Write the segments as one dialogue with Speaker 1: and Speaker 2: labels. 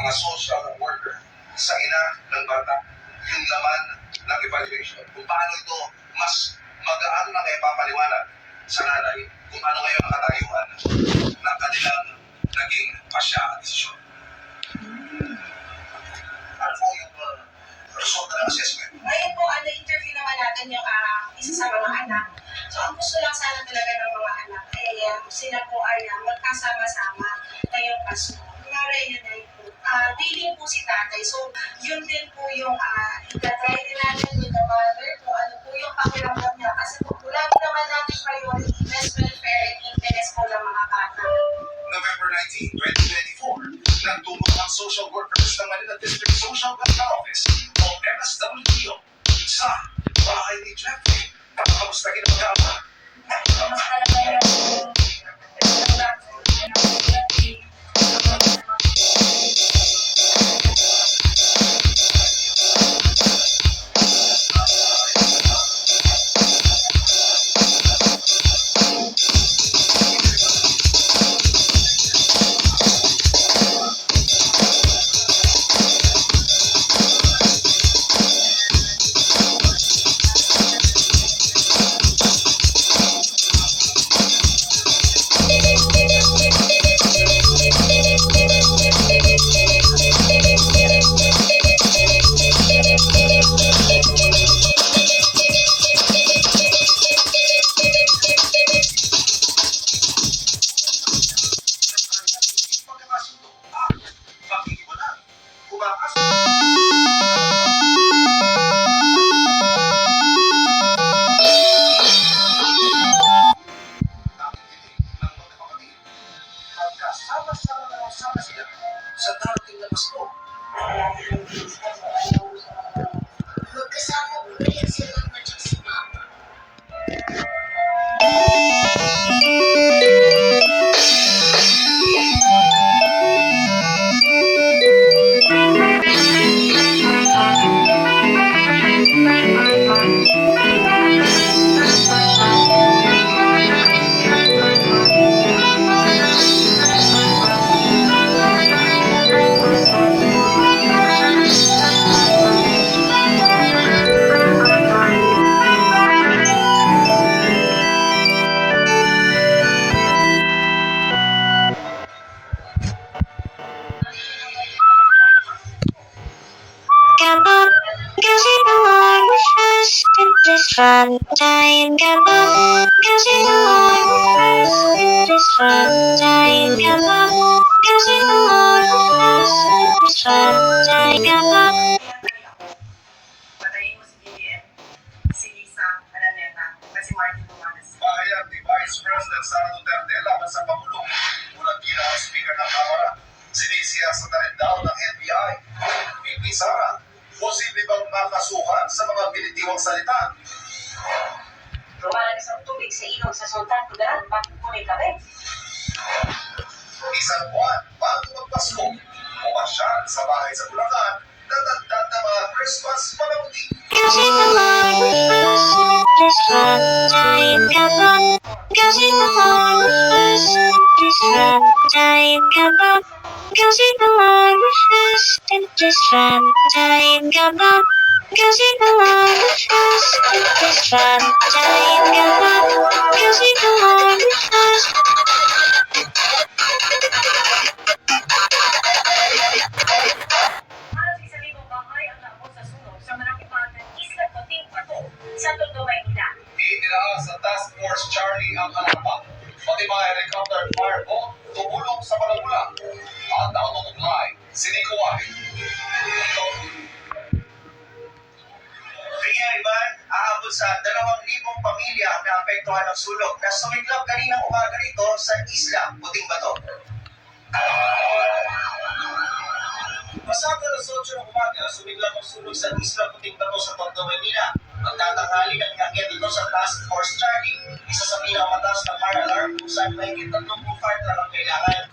Speaker 1: mga social worker sa ina ng bata yung laman ng evaluation. Kung paano ito mas magaan na kaya papaliwanag sa nanay kung ano ngayon ang katayuan ng kanilang naging pasya at desisyon. Ano po yung resulta ng assessment?
Speaker 2: Ngayon po, interview naman natin yung isa sa mga anak. So, ang gusto lang sana talaga ng mga anak, sila po ay magkasama-sama ngayong Pasko. Kunwari yun ay po, daily po si tatay. So, yun din po yung itatry din natin with the mother kung ano po yung pakiramdam niya. Kasi po, lagi naman natin priority, best welfare and interest po ng mga bata.
Speaker 1: November 19, 2024, nagtulong ang social workers ng Manila District Social Welfare Office o MSWDO sa bahay ni Jeffrey para kamustagin ang mag-aama.
Speaker 2: Kamusta naman yung
Speaker 1: Sama sila sa darating na Pasko.
Speaker 2: magkasama po rin silang magic si Papa.
Speaker 3: Come on, cause you know I was first in this fun time. Come on, cause you know I was first in this fun time. Come on, cause you know I was first in this fun time. Come on.
Speaker 2: Patayin mo si BBM, si Lisa Araneta, at si Martin Romanes.
Speaker 1: Pahayag ni Vice President Sara Duterte laban sa Pangulo. Mulat kina ang Speaker ng Kamara. Sinisiyasa na rin daw ng NBI. VP Sara, posible bang makasuhan sa mga binitiwang salita?
Speaker 2: Rumalan isang tubig sa ilog sa Sultan Kudarat, bakit punay kami?
Speaker 1: Isang buwan bago magpasko, pumasyal sa bahay sa Bulacan, nadagdag na mga Christmas panamuti.
Speaker 3: Cause you know I was first in this fun time. Come on, cause you know I was first in this fun time. Come on, cause you know I was first in this fun time. Come on, cause you know I was first in this fun time. Come on, cause you know I was first.
Speaker 2: Halos 1,000 bahay ang naabot sa sunog sa Manakipatan, Isla Cotabato, sa Tondo, Maynila.
Speaker 1: Inilaan sa Task Force Charlie ang hanapan. Pati mga helicopter fireboat tumulong sa panagula. At autotuklay, sinikuway.
Speaker 4: Kaya Ivan, aabot sa 2,000 pamilya ang naapektuhan ng sulog na sumiklab kaninang umaga rito sa Isla Cotabato. Pasado alas 8 ng umaga, sumiklab ang sulog sa Isla Cotabato sa Tondo, Maynila. Magtatanghali ng iakyat dito sa Task Force Charlie, isa sa pinakamataas na fire alarm kung saan mahigit 30 fire truck ang kailangan.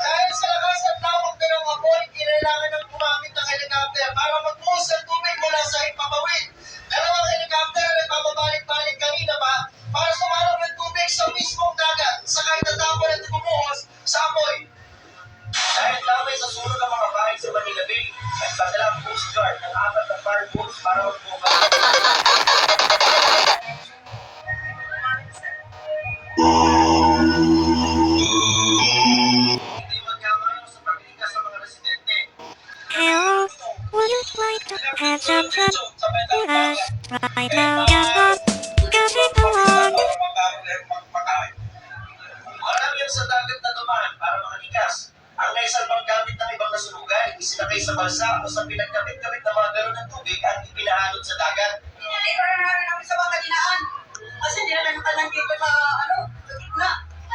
Speaker 4: Dahil sa lakas at tawag na ng apoy, kailangan ng gumamit ng helicopter para magbuhos ng tubig mula sa ipapawid. Dalawang helicopter na nagpapabalik-balik kanina pa para sumarap ng tubig sa mismong dagat sa kahit natapon at bumuhos sa apoy. Dahil damay sa sulog ang
Speaker 3: Catch up
Speaker 4: So, sabay tayo
Speaker 3: us right now, Gabon, Gabon.
Speaker 4: Marami yan sa dagat na dumaan para makalikas. Ang naisalbang gamit ng ibang nasunugan, isinakay sa balsa o sa pinagkapit-kapit na mga galon ng tubig at ipinahalot sa dagat.
Speaker 2: Hindi ko na namin sa mga kalinaan. Kasi hindi naman nakalang dito sa, sa gitna.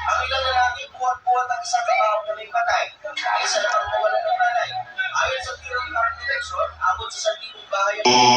Speaker 4: Ang ilang lalaki buhat-buhat ang isang kabaong na may patay. Isa na ang mawalan ng nanay. Ayon sa Bureau of Crime Protection, abot sa 1,000 bahay ang